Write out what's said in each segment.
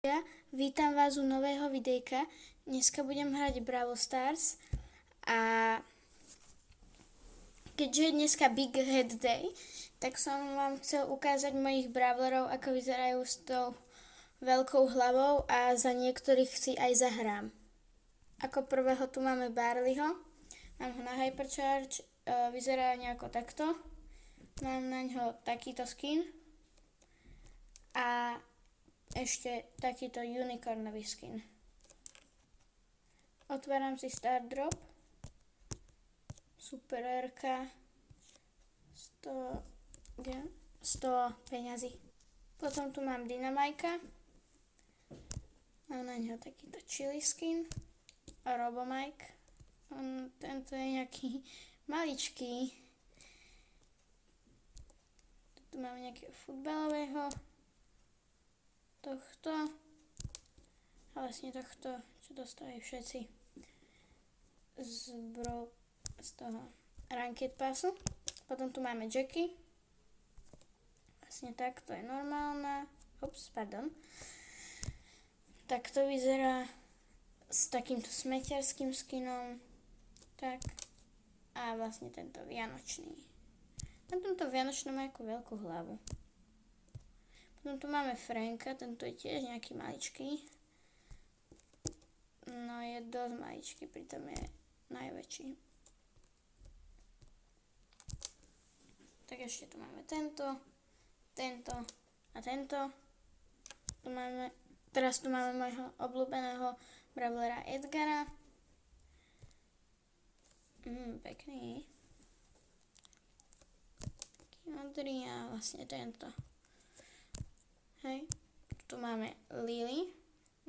Ja vítam vás u nového videjka. Dneska budem hrať Brawl Stars a keďže je dneska Big Head Day, tak som vám chcel ukázať mojich brawlerov, ako vyzerajú s tou veľkou hlavou a za niektorých si aj zahrám. Ako prvého tu máme Barleyho, mám ho na Hypercharge, vyzerá nejako takto. Mám na ňo takýto skin a ešte takýto unicornový skin. Otváram si Star Drop. Super RK. 100 peňazí. Potom tu mám Dynamajka. Mám na ňo takýto chili skin. A Robomike. Tento je nejaký maličký. Tu máme nejakého futbalového. Tohto a vlastne tohto, čo dostali všetci z toho Ranked Passu. Potom tu máme Jackie. Vlastne takto je normálna. Takto vyzerá s takýmto smeťarským skinom. Tak. A vlastne tento vianočný. Na tomto vianočnom má ako veľkú hlavu. No tu máme Franka, tento je tiež nejaký maličký. No je dosť maličký, pritom je najväčší. Tak ešte tu máme tento a tento. Teraz tu máme môjho obľúbeného brawlera Edgara. Pekný. Taký modrý a vlastne tento. Hej, tu máme Lily,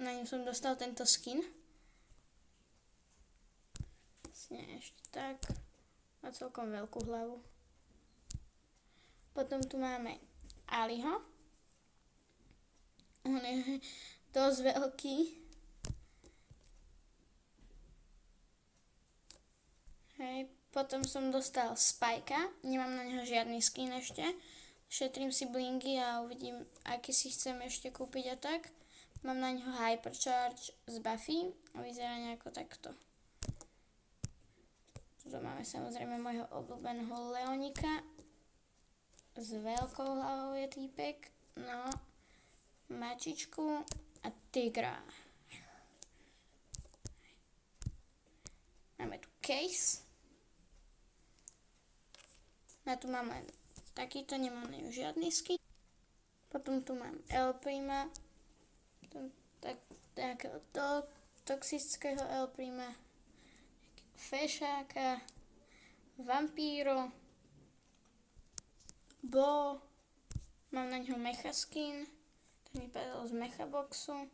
na ňu som dostal tento skin. Vlastne ešte tak, má celkom veľkú hlavu. Potom tu máme Aliho, on je dosť veľký. Hej, potom som dostal Spajka, nemám na neho žiadny skin ešte. Šetrím si blingy a uvidím, aký si chcem ešte kúpiť a tak. Mám na ňo Hypercharge z Buffy a vyzerá nejako takto. Tu máme samozrejme môjho obľúbeného Leonika. S veľkou hlavou je týpek. No, mačičku a tigra. Máme tu Case. A tu máme takýto, nemám na ňu žiadny skin. Potom tu mám El Prima, takého toxického El Prima, Fešáka, Vampíro, Bo, mám na ňo Mecha skin, ten mi padol z Mecha boxu.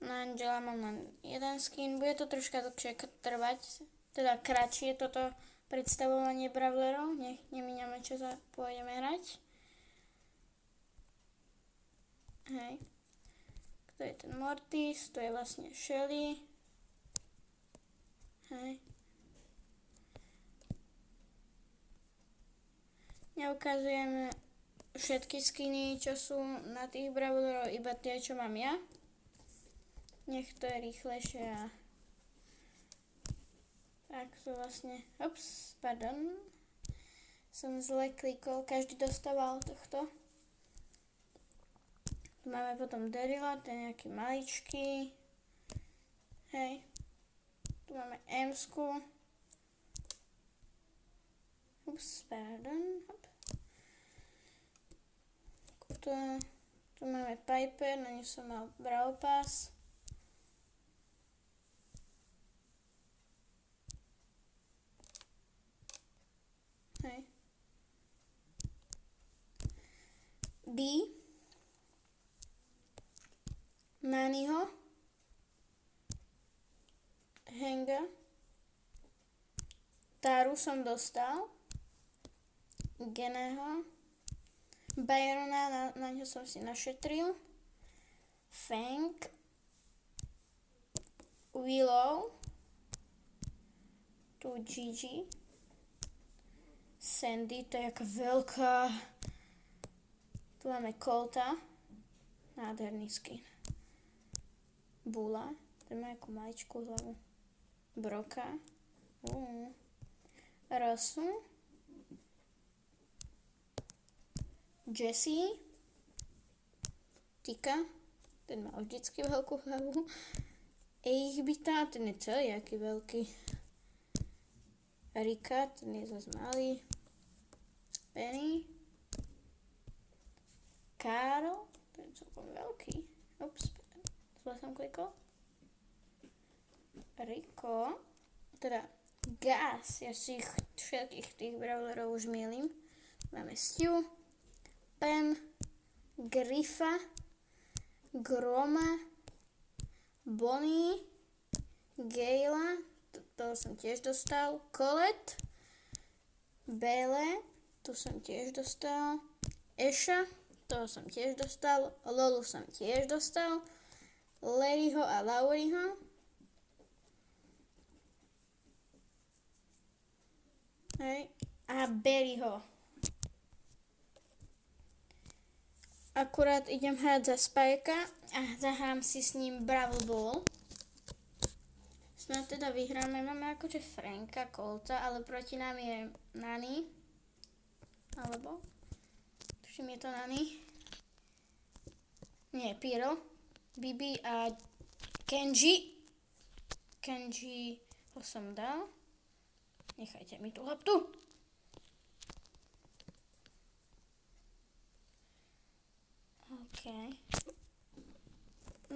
Na Angela mám len jeden skin, bude to troška dlhšie trvať, teda kratšie toto predstavovanie brawlerov, nech nemíňame čas a pôjdeme hrať. Hej. Kto je ten Mortis? To je vlastne Shelly. Hej. Neukazujeme všetky skiny, čo sú na tých brawlerov, iba tie, čo mám ja. Nech to je rýchlejšie a tak to vlastne, som zle klikol, každý dostával tohto. Tu máme potom Daryla, ten je nejaký maličký. Hej. Tu máme Emsku. Tu máme Piper, na ňu som mal Brawl Pass. Hej. B. Naniho. Henga. Taru som dostal. Geneho. Byrona, na ňo som si našetril. Fang. Willow. Tu Gigi. Sandy, to je jaká veľká. Tu máme Colta. Nádherný skin. Bula, ten má ako maličkú hlavu. Broka. Rosu. Jessie. Tika, ten má vždycky veľkú hlavu. Eichbita, ten je celý aký veľký. Rika, ten je zase malý. Penny. Karol, ten je celkom veľký. Ups, zle som klikol. Rico, teda Gas, ja si všetkých tých brawlerov už milím. Máme Stu, Pam, Griffa, Groma, Bonnie, Gayla, toho som tiež dostal, Colette, Belle, tu som tiež dostal, Asha, toho som tiež dostal, Lolu som tiež dostal, Larryho a Lauriho, hej, a Barryho. Akurát idem hrať za Spajka a zahrám si s ním Brawl Ball. Snad teda vyhráme, máme akože Franka, Colta, ale proti nám je Nani. Alebo? Tuším, je to Nani. Nie, Pyro, Bibi a Kenji. Kenji ho som dal. Nechajte mi tú loptu. OK.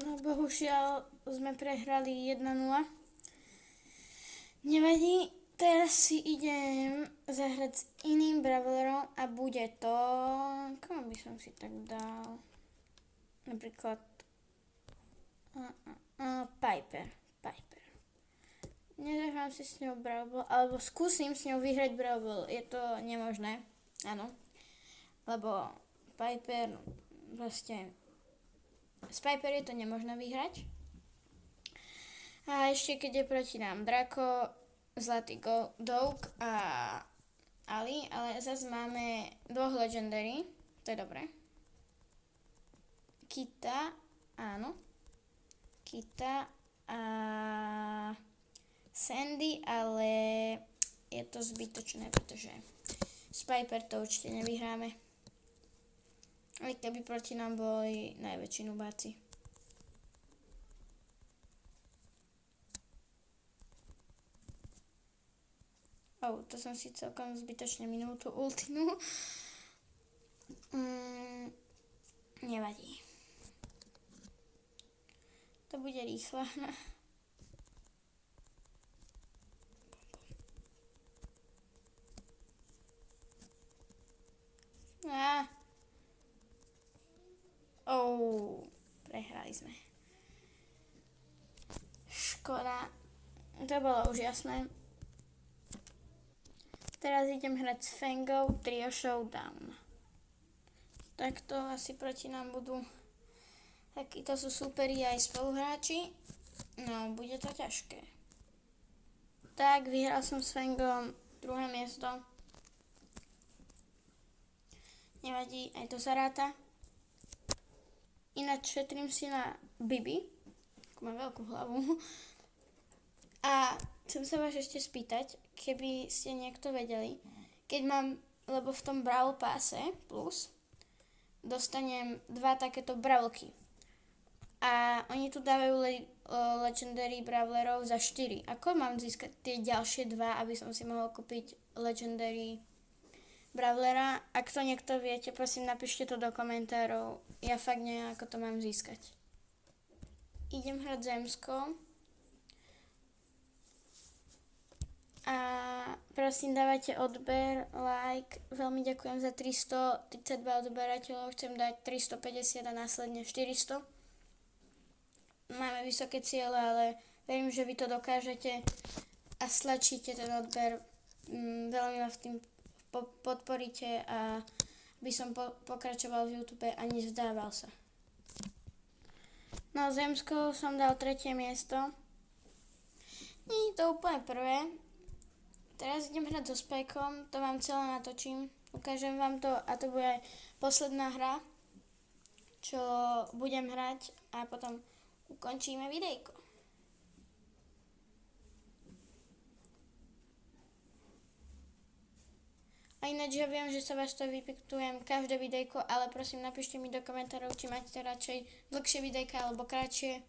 No bohužiaľ sme prehrali 1-0. Nevadí, teraz si idem zahrať s iným brawlerom a bude to... Komu by som si tak dal? Napríklad... Piper. Nezahrám si s ňou Brawl Ball, alebo skúsim s ňou vyhrať Brawl Ball. Je to nemožné, áno. Lebo Piper, vlastne... S Piper je to nemožné vyhrať. A ešte keď je proti nám Draco, Zlatý Doug a Ali, ale zase máme dvoch Legendary, to je dobré. Kita, áno. Kita a Sandy, ale je to zbytočné, pretože s Piper to určite nevyhráme. Aj keby proti nám boli najväčší nubáci. To som si celkom zbytočne minul tú ultinu. Nevadí. To bude rýchla. Prehrali sme. Škoda. To bolo už jasné. Teraz idem hrať s Fangou Trio Showdown. Takto asi proti nám budú takíto sú superi aj spoluhráči. No, bude to ťažké. Tak, vyhral som s Fangom 2. miesto. Nevadí, aj to sa ráta. Ináč šetrím si na Bibi, ako má veľkú hlavu. A chcem sa vás ešte spýtať, keby ste niekto vedeli, keď mám, lebo v tom Brawl Passe plus dostanem 2 takéto brawlky. A oni tu dávajú Legendary Brawlerov za 4. Ako mám získať tie ďalšie 2, aby som si mohol kúpiť Legendary Brawlera? Ak to niekto viete, prosím, napíšte to do komentárov. Ja fakt neviem, ako to mám získať. Idem hrať zemskou. A prosím, dávajte odber, like. Veľmi ďakujem za 332 odberateľov. Chcem dať 350 a následne 400. Máme vysoké ciele, ale verím, že vy to dokážete a stlačíte ten odber. Veľmi ma v tým podporíte a by som pokračoval v YouTube a nevzdával sa. No, zemskou som dal 3. miesto. Nie je to úplne prvé. Teraz idem hrať so Spajkom, to vám celé natočím. Ukážem vám to a to bude posledná hra. čo budem hrať a potom ukončíme videjko. A ináč ja viem, že sa vás to vypiktujem každé videjko, ale prosím napíšte mi do komentárov, či máte radšej dlhšie videjka alebo kratšie.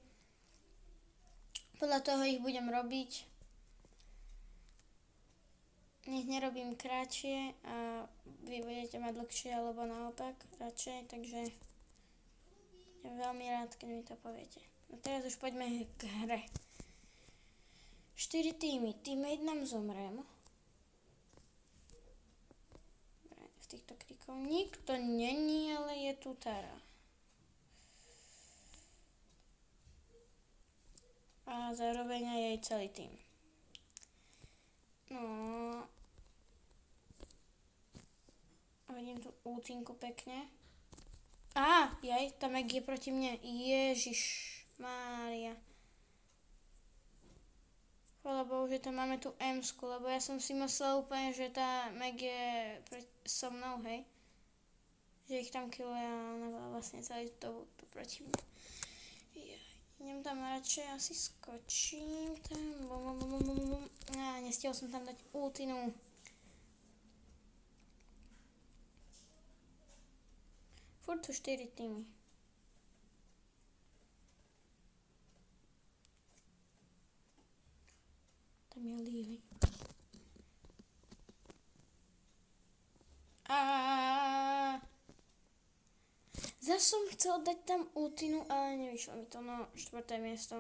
Podľa toho ich budem robiť. Nech nerobím kratšie a vy budete mať dlhšie alebo naopak radšej, takže ja veľmi rád, keď mi to poviete. No teraz už poďme k hre. 4 týmy. Teammate nám zomrel. Týchto kríkov nikto není, ale je tu Tara. A zároveň aj jej celý tým. No. A vidím tu útinku pekne. Jaj, tá Meg je proti mne. Ježiš Mária. Chvála Bohu, že tam máme tú M-sku, lebo ja som si myslela úplne, že tá Meg je so mnou, hej. Že ich tam killuje a ona bola vlastne celý dobu tu proti mne. Idem tam radšej, asi skočím tam. Bum. Nestihol som tam dať ultinu. Furt sú 4 týmy. Tam je Lily. Zas som chcel dať tam ultinu, ale nevyšlo mi to, no 4. miesto.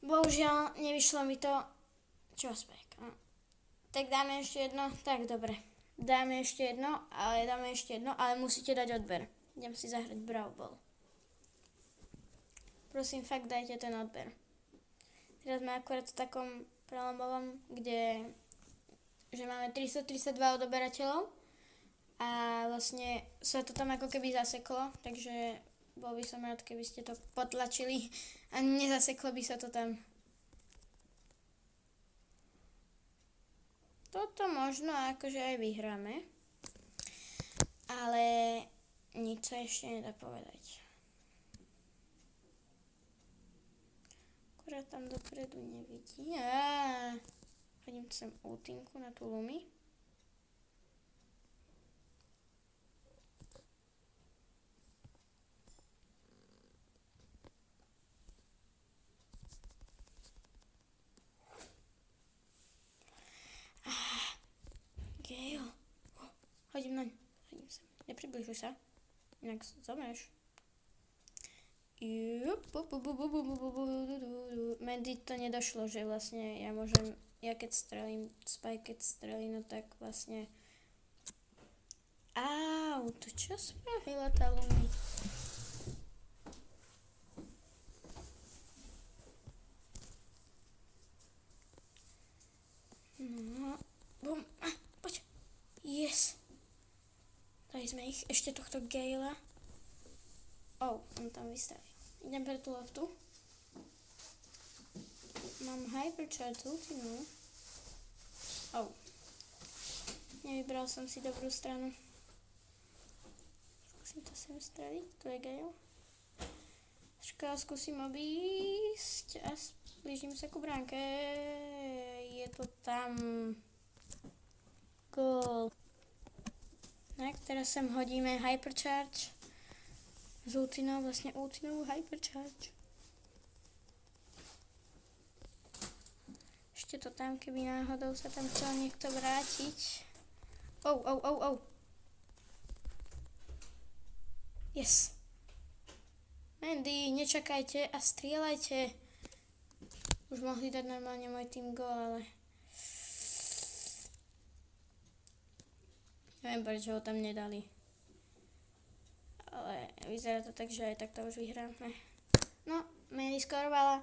Bohužiaľ, nevyšlo mi to. Čo spek? Tak dáme ešte jedno, tak dobre. Dáme ešte jedno, ale musíte dať odber. Idem si zahrať Brawl Ball. Prosím, fakt dajte ten odber. Teraz sme akorát v takom prelomovom, že máme 332 odoberateľov a vlastne sa to tam ako keby zaseklo, takže bol by som rád, keby ste to potlačili a nezaseklo by sa to tam. Toto možno akože aj vyhráme, ale nič sa ešte nedá povedať. Akurát tam dopredu nevidí. Hodím sem ultinku na tú Lumi. Gale. Hodím naň. Hodím sem. Nepribližuj sa. Inak zomreš. Mandy to nedošlo, že vlastne ja môžem, keď strelím, Spike keď strelí, no tak vlastne... to čo spravila tá Lumi? No, bum, poď. Yes. Dali sme ich, ešte tohto Gala. On tam vystaví. Idem pre tú loptu. Mám hypercharge ultinu. Nevybral som si dobrú stranu. Skúsim to sem streliť. Tu je Gale. Skúsim obísť a blížim sa ku bránke. Je to tam. Gól. Tak, teraz sem hodíme hypercharge. Z ultinou, vlastne ultinou hypercharge. Ešte to tam, keby náhodou sa tam chcel niekto vrátiť. Yes. Mandy, nečakajte a strieľajte. Už mohli dať normálne môj tým gól, ale... Neviem, prečo ho tam nedali. Ale vyzerá to tak, že aj tak to už vyhráme. No, Mandy skorovala.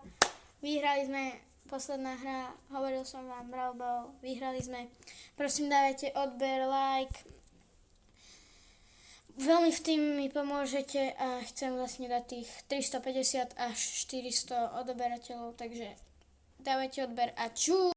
Vyhrali sme. Posledná hra. Hovoril som vám, Brawl Ball. Vyhrali sme. Prosím, dávajte odber, like. Veľmi v tým mi pomôžete a chcem vlastne dať tých 350 až 400 odoberateľov. Takže dávajte odber a čú.